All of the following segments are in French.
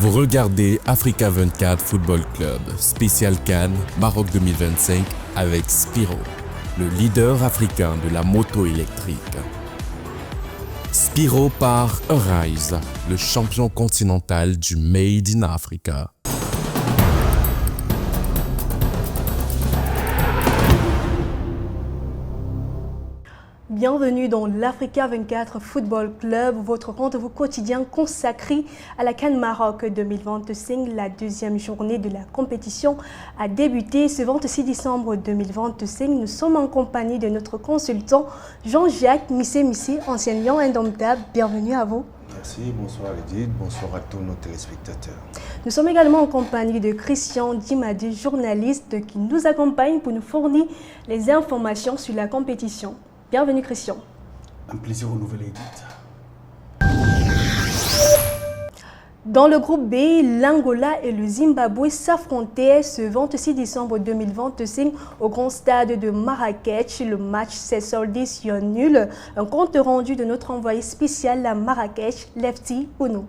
Vous regardez Africa 24 Football Club, spécial Cannes, Maroc 2025 avec Spiro, le leader africain de la moto électrique. Spiro par Arise, le champion continental du Made in Africa. Bienvenue dans l'Africa 24 Football Club, votre rendez-vous quotidien consacré à la CAN Maroc 2025. La deuxième journée de la compétition a débuté ce 26 décembre 2025. Nous sommes en compagnie de notre consultant Jean-Jacques Missé, ancien lion indomptable. Bienvenue à vous. Merci, bonsoir Edith, bonsoir à tous nos téléspectateurs. Nous sommes également en compagnie de Christian Dimadi, journaliste qui nous accompagne pour nous fournir les informations sur la compétition. Bienvenue Christian. Un plaisir renouvelé Edith. Dans le groupe B, l'Angola et le Zimbabwe s'affrontaient ce 26 décembre 2025 au grand stade de Marrakech. Le match s'est soldé sur nul. Un compte rendu de notre envoyé spécial à Marrakech, Lefty Ounou.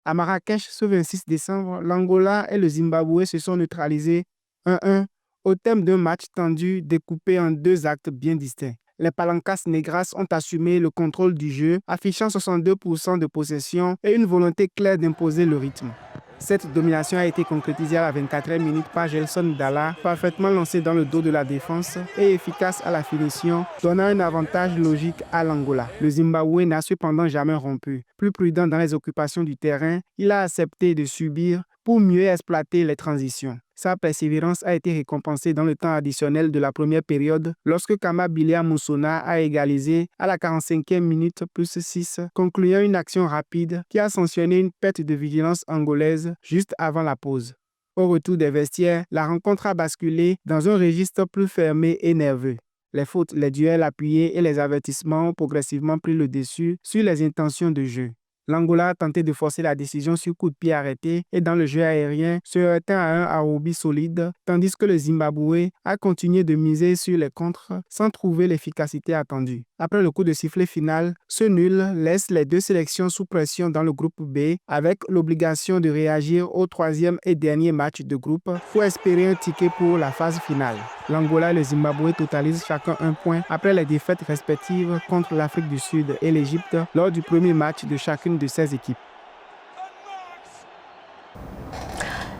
À Marrakech, ce 26 décembre, l'Angola et le Zimbabwe se sont neutralisés 1-1 au thème d'un match tendu découpé en deux actes bien distincts. Les Palancas Negras ont assumé le contrôle du jeu, affichant 62% de possession et une volonté claire d'imposer le rythme. Cette domination a été concrétisée à la 24e minute par Gelson Dalla, parfaitement lancé dans le dos de la défense et efficace à la finition, donnant un avantage logique à l'Angola. Le Zimbabwe n'a cependant jamais rompu. Plus prudent dans les occupations du terrain, il a accepté de subir pour mieux exploiter les transitions. Sa persévérance a été récompensée dans le temps additionnel de la première période lorsque Kama Bilia Moussona a égalisé à la 45e minute plus 6, concluant une action rapide qui a sanctionné une perte de vigilance angolaise juste avant la pause. Au retour des vestiaires, la rencontre a basculé dans un registre plus fermé et nerveux. Les fautes, les duels appuyés et les avertissements ont progressivement pris le dessus sur les intentions de jeu. L'Angola a tenté de forcer la décision sur coup de pied arrêté et dans le jeu aérien, se heurtant à un Arobi solide, tandis que le Zimbabwe a continué de miser sur les contres sans trouver l'efficacité attendue. Après le coup de sifflet final, ce nul laisse les deux sélections sous pression dans le groupe B avec l'obligation de réagir au troisième et dernier match de groupe pour espérer un ticket pour la phase finale. L'Angola et le Zimbabwe totalisent chacun un point après les défaites respectives contre l'Afrique du Sud et l'Égypte lors du premier match de chacune de ces équipes.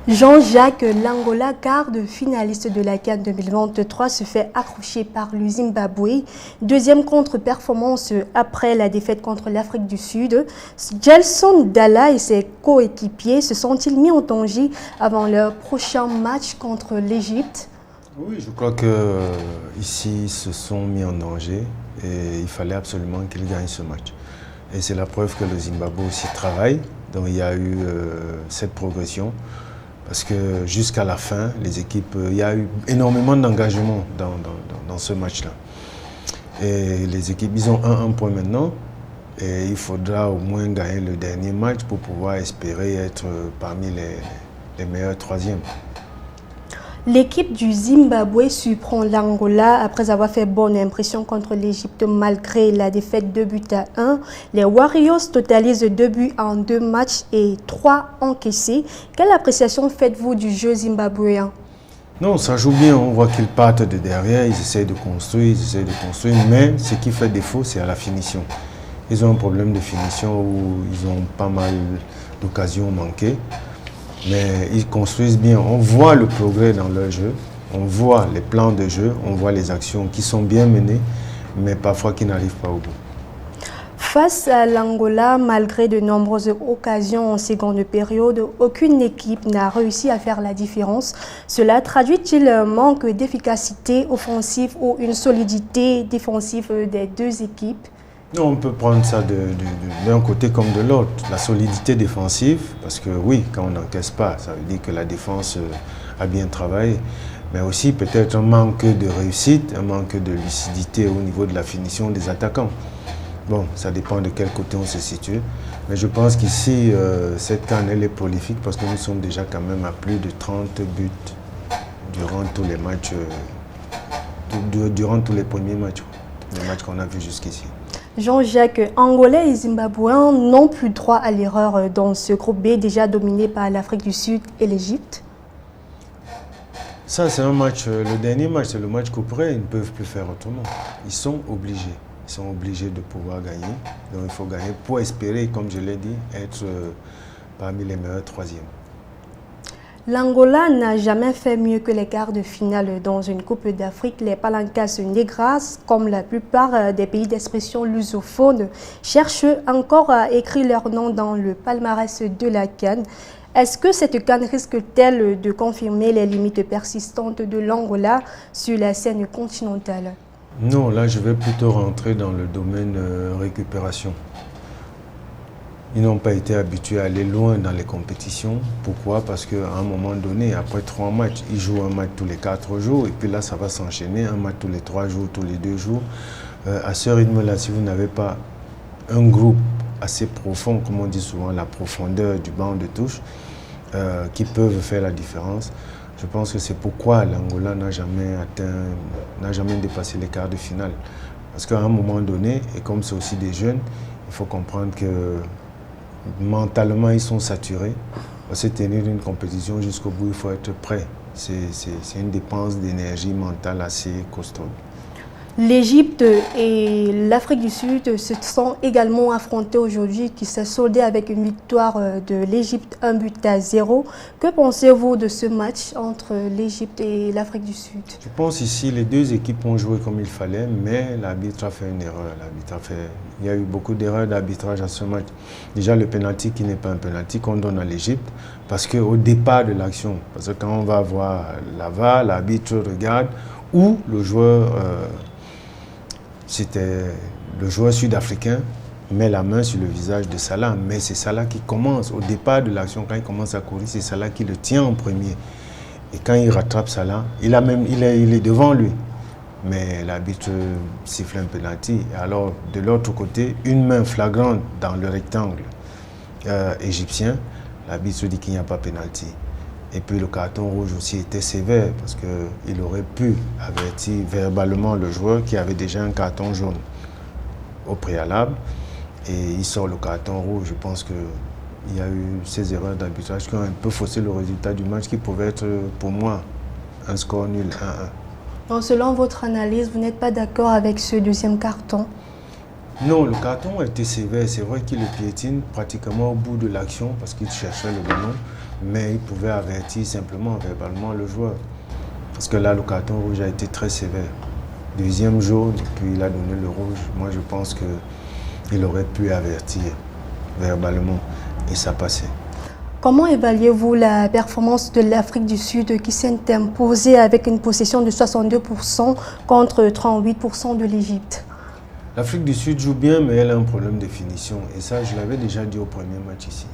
Jean-Jacques, l'Angola, quart de finaliste de la CAN 2023, se fait accrocher par le Zimbabwe. Deuxième contre-performance après la défaite contre l'Afrique du Sud. Gelson Dalla et ses coéquipiers se sont-ils mis en danger avant leur prochain match contre l'Égypte? Oui, je crois qu'ici, ils se sont mis en danger et il fallait absolument qu'ils gagnent ce match. Et c'est la preuve que le Zimbabwe aussi travaille. Donc il y a eu cette progression. Parce que jusqu'à la fin, les équipes, il y a eu énormément d'engagement dans ce match-là. Et les équipes, ils ont un point maintenant. Et il faudra au moins gagner le dernier match pour pouvoir espérer être parmi les meilleurs troisièmes. L'équipe du Zimbabwe surprend l'Angola après avoir fait bonne impression contre l'Égypte malgré la défaite 2-1. Les Warriors totalisent 2 buts en 2 matchs et 3 encaissés. Quelle appréciation faites-vous du jeu zimbabwéen? Non, ça joue bien. On voit qu'ils partent de derrière, ils essayent de construire, mais ce qui fait défaut, c'est à la finition. Ils ont un problème de finition où ils ont pas mal d'occasions manquées. Mais ils construisent bien. On voit le progrès dans leur jeu, on voit les plans de jeu, on voit les actions qui sont bien menées, mais parfois qui n'arrivent pas au bout. Face à l'Angola, malgré de nombreuses occasions en seconde période, aucune équipe n'a réussi à faire la différence. Cela traduit-il un manque d'efficacité offensive ou une solidité défensive des deux équipes? Non, on peut prendre ça d'un côté comme de l'autre. La solidité défensive, parce que oui, quand on n'encaisse pas, ça veut dire que la défense a bien travaillé. Mais aussi peut-être un manque de réussite, un manque de lucidité au niveau de la finition des attaquants. Bon, ça dépend de quel côté on se situe. Mais je pense qu'ici, cette CAN, elle est prolifique parce que nous sommes déjà quand même à plus de 30 buts durant tous les matchs, durant tous les premiers matchs, les matchs qu'on a vus jusqu'ici. Jean-Jacques, Angolais et Zimbabwéens n'ont plus droit à l'erreur dans ce groupe B déjà dominé par l'Afrique du Sud et l'Égypte. Ça, c'est un match, le dernier match, c'est le match couperé, ils ne peuvent plus faire autrement. Ils sont obligés de pouvoir gagner. Donc il faut gagner pour espérer, comme je l'ai dit, être parmi les meilleurs troisièmes. L'Angola n'a jamais fait mieux que les quarts de finale dans une Coupe d'Afrique. Les Palancas Negras, comme la plupart des pays d'expression lusophone, cherchent encore à écrire leur nom dans le palmarès de la CAN. Est-ce que cette CAN risque-t-elle de confirmer les limites persistantes de l'Angola sur la scène continentale? Non, là je vais plutôt rentrer dans le domaine récupération. Ils n'ont pas été habitués à aller loin dans les compétitions. Pourquoi? Parce qu'à un moment donné, après 3 matchs, ils jouent un match tous les 4 jours et puis là ça va s'enchaîner, un match tous les 3 jours, tous les 2 jours. À ce rythme-là, si vous n'avez pas un groupe assez profond, comme on dit souvent, la profondeur du banc de touche, qui peuvent faire la différence. Je pense que c'est pourquoi l'Angola n'a jamais dépassé les quarts de finale. Parce qu'à un moment donné, et comme c'est aussi des jeunes, il faut comprendre que mentalement ils sont saturés. Pour se tenir une compétition jusqu'au bout, il faut être prêt. C'est une dépense d'énergie mentale assez costaude. L'Égypte et l'Afrique du Sud se sont également affrontés aujourd'hui, qui s'est soldé avec une victoire de l'Égypte 1-0. Que pensez-vous de ce match entre l'Égypte et l'Afrique du Sud? Je pense ici les deux équipes ont joué comme il fallait, mais l'arbitre a fait une erreur. Il y a eu beaucoup d'erreurs d'arbitrage à ce match. Déjà le penalty qui n'est pas un penalty qu'on donne à l'Égypte, parce qu'au départ de l'action, parce que quand on va voir la VAR, l'arbitre regarde où le joueur... C'était le joueur sud-africain met la main sur le visage de Salah, mais c'est Salah qui commence au départ de l'action, quand il commence à courir, c'est Salah qui le tient en premier. Et quand il rattrape Salah, il est devant lui. Mais l'arbitre siffle un penalty. Alors de l'autre côté, une main flagrante dans le rectangle égyptien, l'arbitre dit qu'il n'y a pas penalty. Et puis le carton rouge aussi était sévère parce qu'il aurait pu avertir verbalement le joueur qui avait déjà un carton jaune au préalable. Et il sort le carton rouge. Je pense qu'il y a eu ces erreurs d'arbitrage qui ont un peu faussé le résultat du match qui pouvait être pour moi un score nul, 1-1. Donc, selon votre analyse, vous n'êtes pas d'accord avec ce deuxième carton? Non, le carton était sévère. C'est vrai qu'il le piétine pratiquement au bout de l'action parce qu'il cherchait le ballon. Mais il pouvait avertir simplement, verbalement, le joueur. Parce que là, le carton rouge a été très sévère. Deuxième jaune, puis il a donné le rouge. Moi, je pense qu'il aurait pu avertir verbalement et ça passait. Comment évaluez-vous la performance de l'Afrique du Sud qui s'est imposée avec une possession de 62% contre 38% de l'Égypte? L'Afrique du Sud joue bien, mais elle a un problème de finition. Et ça, je l'avais déjà dit au premier match ici.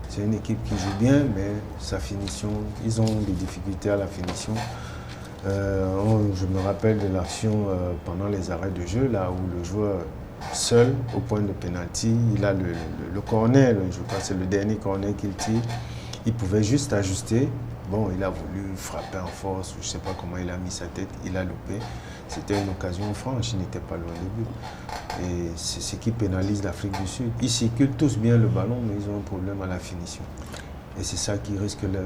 C'est une équipe qui joue bien, mais sa finition, ils ont des difficultés à la finition. Je me rappelle de l'action pendant les arrêts de jeu, là où le joueur seul, au point de pénalty, il a le corner, je crois que c'est le dernier corner qu'il tire. Il pouvait juste ajuster. Bon, il a voulu frapper en force, je ne sais pas comment il a mis sa tête, il a loupé. C'était une occasion franche, il n'était pas loin du but. Et c'est ce qui pénalise l'Afrique du Sud. Ils circulent tous bien le ballon, mais ils ont un problème à la finition. Et c'est ça qui risque de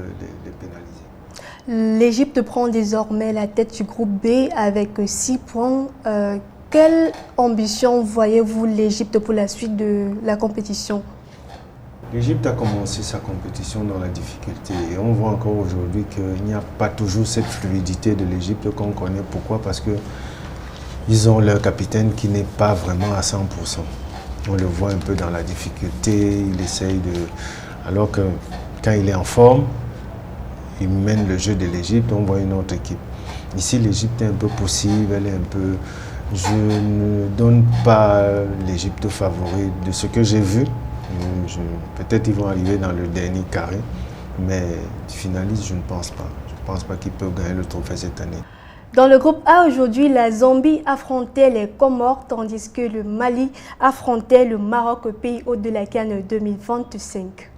les pénaliser. L'Égypte prend désormais la tête du groupe B avec 6 points. Quelle ambition voyez-vous l'Égypte pour la suite de la compétition? L'Égypte a commencé sa compétition dans la difficulté et on voit encore aujourd'hui qu'il n'y a pas toujours cette fluidité de l'Égypte qu'on connaît. Pourquoi? Parce qu'ils ont leur capitaine qui n'est pas vraiment à 100%. On le voit un peu dans la difficulté, il essaye de... Alors que quand il est en forme, il mène le jeu de l'Égypte, on voit une autre équipe. Ici, l'Égypte est un peu poussive, elle est un peu... Je ne donne pas l'Égypte favori de ce que j'ai vu. Peut-être qu'ils vont arriver dans le dernier carré, mais finaliste, je ne pense pas. Je ne pense pas qu'ils peuvent gagner le trophée cette année. Dans le groupe A aujourd'hui, la Zambie affrontait les Comores, tandis que le Mali affrontait le Maroc, pays hôte de la CAN 2025.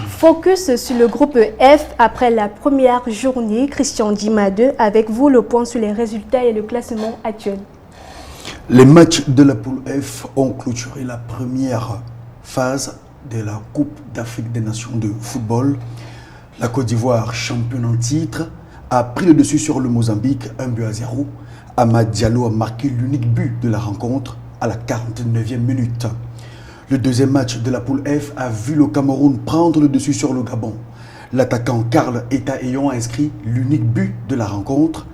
Focus sur le groupe F après la première journée. Christian Dima 2, avec vous le point sur les résultats et le classement actuel. Les matchs de la poule F ont clôturé la première phase de la Coupe d'Afrique des Nations de football. La Côte d'Ivoire, championne en titre, a pris le dessus sur le Mozambique, 1-0. Amad Diallo a marqué l'unique but de la rencontre à la 49e minute. Le deuxième match de la poule F a vu le Cameroun prendre le dessus sur le Gabon. L'attaquant Karl Etaeyon a inscrit l'unique but de la rencontre,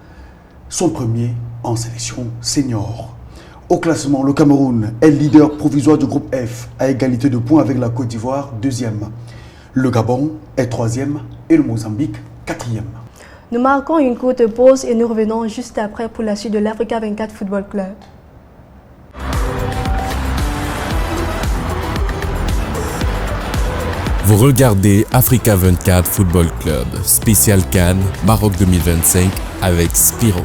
son premier en sélection senior. Au classement, le Cameroun est leader provisoire du groupe F à égalité de points avec la Côte d'Ivoire, deuxième. Le Gabon est troisième et le Mozambique, quatrième. Nous marquons une courte pause et nous revenons juste après pour la suite de l'Africa 24 Football Club. Vous regardez Africa 24 Football Club, spécial Cannes, Maroc 2025 avec Spiro,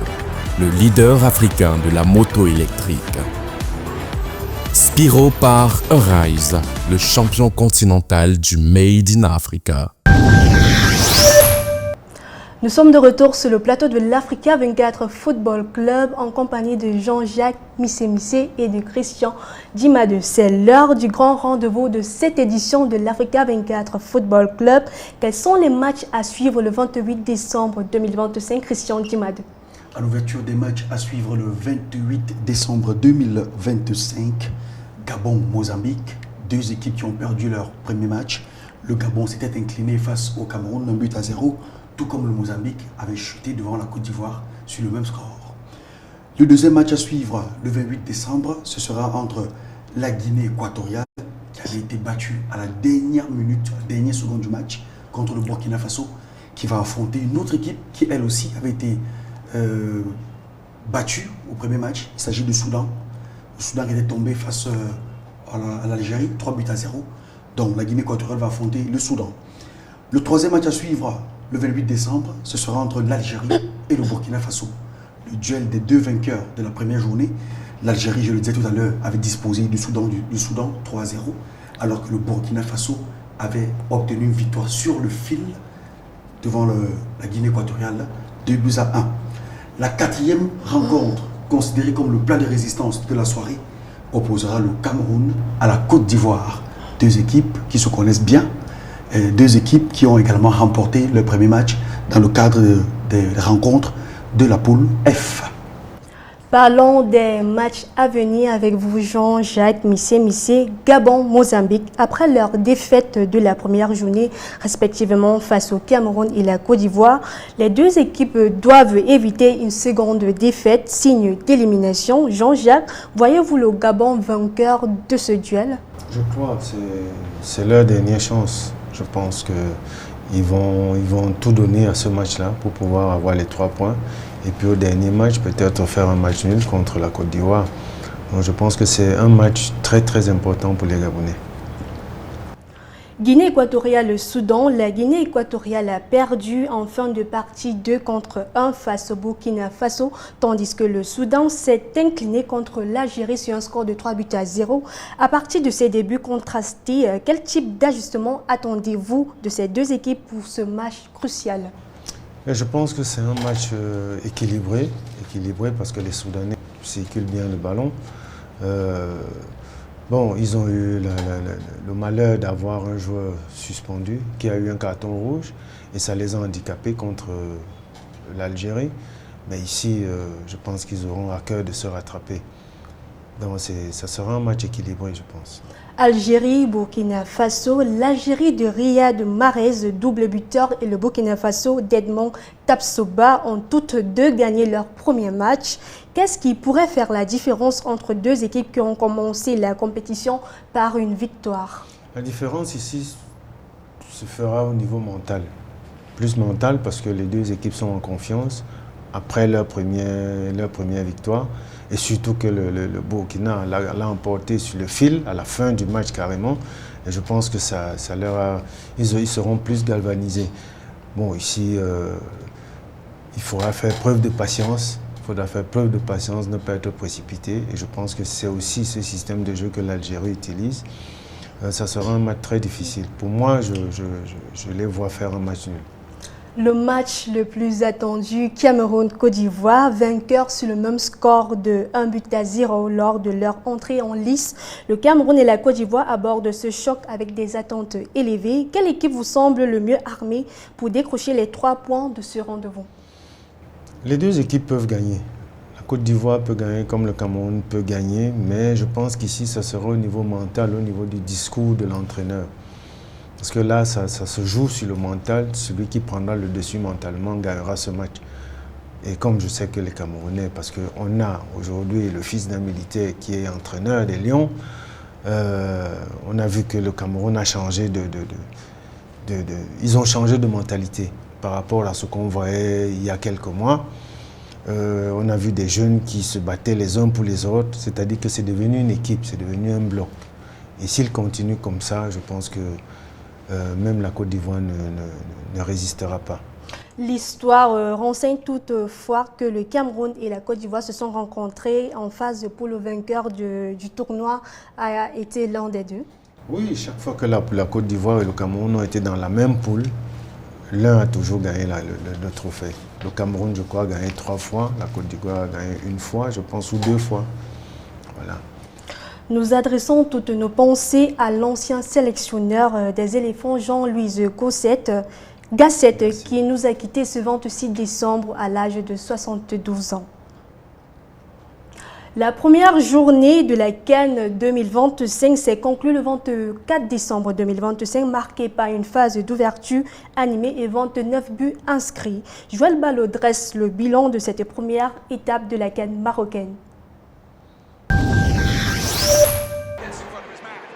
le leader africain de la moto électrique. Spiro par Arise, le champion continental du Made in Africa. Nous sommes de retour sur le plateau de l'Africa 24 Football Club en compagnie de Jean-Jacques Missé et de Christian Dimade. C'est l'heure du grand rendez-vous de cette édition de l'Africa 24 Football Club. Quels sont les matchs à suivre le 28 décembre 2025, Christian Dimade? À l'ouverture des matchs à suivre le 28 décembre 2025, Gabon-Mozambique, deux équipes qui ont perdu leur premier match. Le Gabon s'était incliné face au Cameroun, 1-0. Tout comme le Mozambique avait chuté devant la Côte d'Ivoire sur le même score. Le deuxième match à suivre, le 28 décembre, ce sera entre la Guinée équatoriale, qui avait été battue à la dernière minute, à la dernière seconde du match, contre le Burkina Faso, qui va affronter une autre équipe qui, elle aussi, avait été battue au premier match. Il s'agit du Soudan. Le Soudan qui était tombé face à l'Algérie, 3-0. Donc la Guinée équatoriale va affronter le Soudan. Le troisième match à suivre, le 28 décembre, ce sera entre l'Algérie et le Burkina Faso. Le duel des deux vainqueurs de la première journée. L'Algérie, je le disais tout à l'heure, avait disposé du Soudan 3-0, alors que le Burkina Faso avait obtenu une victoire sur le fil devant la Guinée équatoriale, 2-1. La quatrième rencontre, considérée comme le plat de résistance de la soirée, opposera le Cameroun à la Côte d'Ivoire. Deux équipes qui se connaissent bien. Deux équipes qui ont également remporté le premier match dans le cadre des rencontres de la poule F. Parlons des matchs à venir avec vous, Jean-Jacques Missé, Gabon-Mozambique. Après leur défaite de la première journée, respectivement face au Cameroun et la Côte d'Ivoire, les deux équipes doivent éviter une seconde défaite, signe d'élimination. Jean-Jacques, voyez-vous le Gabon vainqueur de ce duel? Je crois que c'est leur dernière chance. Je pense qu'ils vont tout donner à ce match-là pour pouvoir avoir les 3 points. Et puis au dernier match, peut-être faire un match nul contre la Côte d'Ivoire. Donc je pense que c'est un match très très important pour les Gabonais. Guinée équatoriale, Soudan. La Guinée équatoriale a perdu en fin de partie 2-1 face au Burkina Faso, tandis que le Soudan s'est incliné contre l'Algérie sur un score de 3-0. À partir de ces débuts contrastés, quel type d'ajustement attendez-vous de ces deux équipes pour ce match crucial? Je pense que c'est un match équilibré parce que les Soudanais circulent bien le ballon. Bon, ils ont eu le malheur d'avoir un joueur suspendu qui a eu un carton rouge et ça les a handicapés contre l'Algérie. Mais ici, je pense qu'ils auront à cœur de se rattraper. Donc ça sera un match équilibré, je pense. Algérie, Burkina Faso, l'Algérie de Riyad Mahrez, double buteur, et le Burkina Faso d'Edmond Tapsoba ont toutes deux gagné leur premier match. Qu'est-ce qui pourrait faire la différence entre deux équipes qui ont commencé la compétition par une victoire? La différence ici se fera au niveau mental. Plus mental parce que les deux équipes sont en confiance après leur première victoire. Et surtout que le Burkina l'a emporté sur le fil à la fin du match carrément. Et je pense que ils seront plus galvanisés. Bon, ici, il faudra faire preuve de patience. Ne pas être précipité. Et je pense que c'est aussi ce système de jeu que l'Algérie utilise. Ça sera un match très difficile. Pour moi, je les vois faire un match nul. Le match le plus attendu, Cameroun-Côte d'Ivoire, vainqueur sur le même score de 1-0 lors de leur entrée en lice. Le Cameroun et la Côte d'Ivoire abordent ce choc avec des attentes élevées. Quelle équipe vous semble le mieux armée pour décrocher les 3 points de ce rendez-vous? Les deux équipes peuvent gagner. La Côte d'Ivoire peut gagner comme le Cameroun peut gagner, mais je pense qu'ici, ça sera au niveau mental, au niveau du discours de l'entraîneur. Parce que là, ça se joue sur le mental. Celui qui prendra le dessus mentalement gagnera ce match. Et comme je sais que les Camerounais, parce qu'on a aujourd'hui le fils d'un militaire qui est entraîneur des Lions, on a vu que le Cameroun a changé ils ont changé de mentalité par rapport à ce qu'on voyait il y a quelques mois. On a vu des jeunes qui se battaient les uns pour les autres, c'est-à-dire que c'est devenu une équipe, c'est devenu un bloc. Et s'ils continuent comme ça, je pense que même la Côte d'Ivoire ne résistera pas. L'histoire renseigne toutefois que le Cameroun et la Côte d'Ivoire se sont rencontrés en phase de poule. Le vainqueur du tournoi a été l'un des deux. Oui, chaque fois que la Côte d'Ivoire et le Cameroun ont été dans la même poule, l'un a toujours gagné le trophée. Le Cameroun, je crois, a gagné 3 fois, la Côte d'Ivoire a gagné 1 fois, je pense, ou 2 fois. Voilà. Nous adressons toutes nos pensées à l'ancien sélectionneur des éléphants, Jean-Louis Gasset, qui nous a quittés ce 26 décembre à l'âge de 72 ans. La première journée de la CAN 2025 s'est conclue le 24 décembre 2025, marquée par une phase d'ouverture animée et 29 buts inscrits. Joël Ballot dresse le bilan de cette première étape de la CAN marocaine.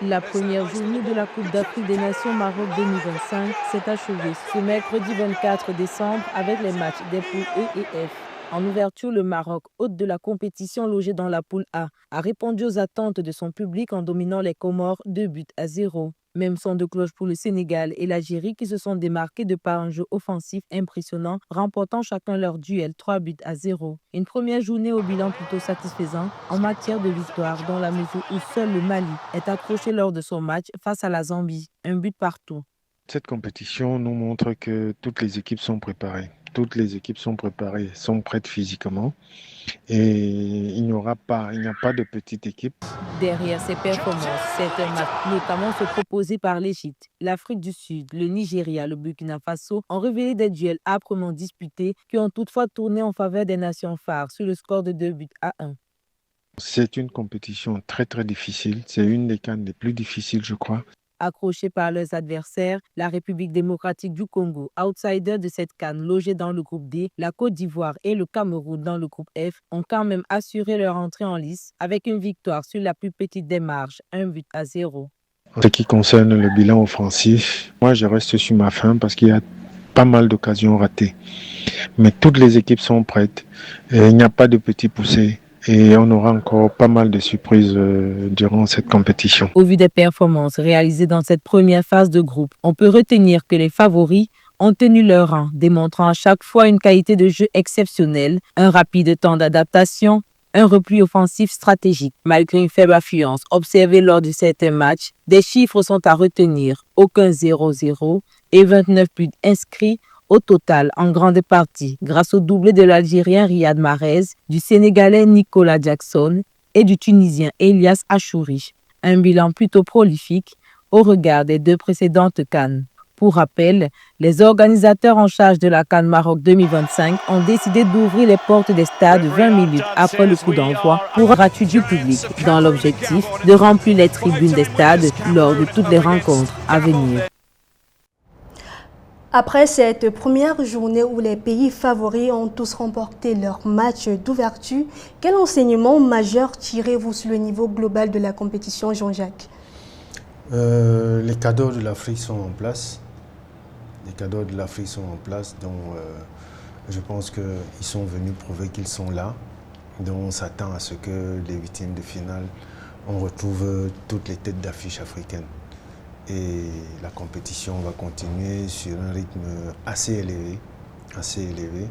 La première journée de la Coupe d'Afrique des Nations Maroc 2025 s'est achevée ce mercredi 24 décembre avec les matchs des poules E et F. En ouverture, le Maroc, hôte de la compétition logé dans la poule A, a répondu aux attentes de son public en dominant les Comores 2-0. Même son de cloche pour le Sénégal et l'Algérie qui se sont démarqués de par un jeu offensif impressionnant, remportant chacun leur duel 3-0. Une première journée au bilan plutôt satisfaisant en matière de victoire, dans la mesure où seul le Mali est accroché lors de son match face à la Zambie, 1 but partout. Cette compétition nous montre que toutes les équipes sont préparées. Toutes les équipes sont préparées, sont prêtes physiquement. Et il n'y a pas de petite équipe. Derrière ces performances, certains matchs, notamment ceux proposés par l'Égypte, l'Afrique du Sud, le Nigeria, le Burkina Faso, ont révélé des duels âprement disputés qui ont toutefois tourné en faveur des nations phares sur le score de 2-1. C'est une compétition très très difficile. C'est une des CAN les plus difficiles, je crois. Accrochés par leurs adversaires, la République démocratique du Congo, outsider de cette CAN logée dans le groupe D, la Côte d'Ivoire et le Cameroun dans le groupe F ont quand même assuré leur entrée en lice avec une victoire sur la plus petite des marges, 1-0. En ce qui concerne le bilan offensif, moi je reste sur ma faim parce qu'il y a pas mal d'occasions ratées. Mais toutes les équipes sont prêtes et il n'y a pas de petits poussés. Et on aura encore pas mal de surprises durant cette compétition. Au vu des performances réalisées dans cette première phase de groupe, on peut retenir que les favoris ont tenu leur rang, démontrant à chaque fois une qualité de jeu exceptionnelle, un rapide temps d'adaptation, un repli offensif stratégique. Malgré une faible affluence observée lors de certains matchs, des chiffres sont à retenir. Aucun 0-0 et 29 buts inscrits au total, en grande partie, grâce au doublé de l'Algérien Riyad Mahrez, du Sénégalais Nicolas Jackson et du Tunisien Elias Achouri. Un bilan plutôt prolifique au regard des 2 précédentes CAN. Pour rappel, les organisateurs en charge de la CAN Maroc 2025 ont décidé d'ouvrir les portes des stades 20 minutes après le coup d'envoi pour gratuit du public, dans l'objectif de remplir les tribunes des stades lors de toutes les rencontres à venir. Après cette première journée où les pays favoris ont tous remporté leur match d'ouverture, quel enseignement majeur tirez-vous sur le niveau global de la compétition, Jean-Jacques? Les cadors de l'Afrique sont en place. Les cadors de l'Afrique sont en place, donc je pense qu'ils sont venus prouver qu'ils sont là. Donc on s'attend à ce que les 8e de finale, on retrouve toutes les têtes d'affiche africaines. Et la compétition va continuer sur un rythme assez élevé.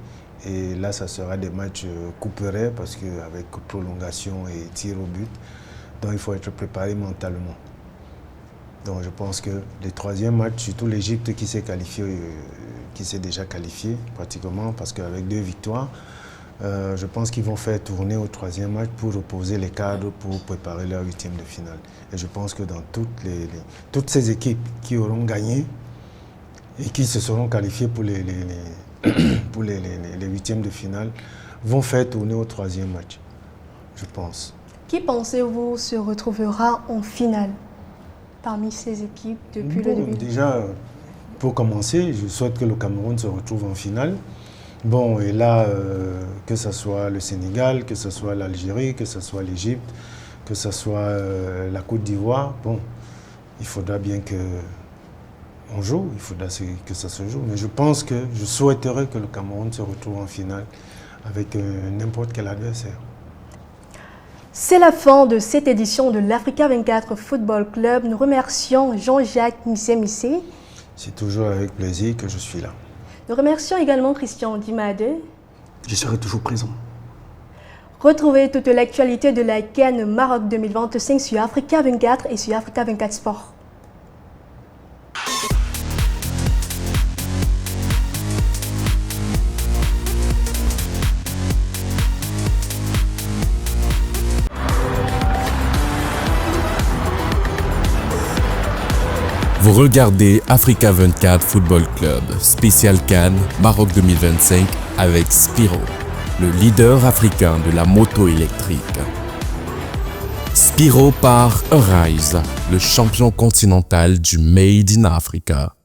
Et là, ça sera des matchs couperets parce qu'avec prolongation et tir au but, donc il faut être préparé mentalement. Donc je pense que le troisième match, surtout l'Égypte qui s'est déjà qualifié pratiquement, parce qu'avec 2 victoires, je pense qu'ils vont faire tourner au troisième match pour reposer les cadres pour préparer leur 8e de finale. Et je pense que dans toutes ces équipes qui auront gagné et qui se seront qualifiées pour les 8e de finale vont faire tourner au troisième match, je pense. Qui pensez-vous se retrouvera en finale parmi ces équipes depuis le début? Déjà, pour commencer, je souhaite que le Cameroun se retrouve en finale. Bon, et là, que ce soit le Sénégal, que ce soit l'Algérie, que ce soit l'Égypte, que ce soit la Côte d'Ivoire, bon, il faudra bien qu'on joue, il faudra que ça se joue. Mais je pense que je souhaiterais que le Cameroun se retrouve en finale avec n'importe quel adversaire. C'est la fin de cette édition de l'Africa 24 Football Club. Nous remercions Jean-Jacques Missé-Missé. C'est toujours avec plaisir que je suis là. Nous remercions également Christian Dimade. Je serai toujours présent. Retrouvez toute l'actualité de la CAN Maroc 2025 sur Africa 24 et sur Africa 24 Sport. Vous regardez Africa 24 Football Club, spécial CAN Maroc 2025 avec Spiro, le leader africain de la moto électrique. Spiro par Arise, le champion continental du Made in Africa.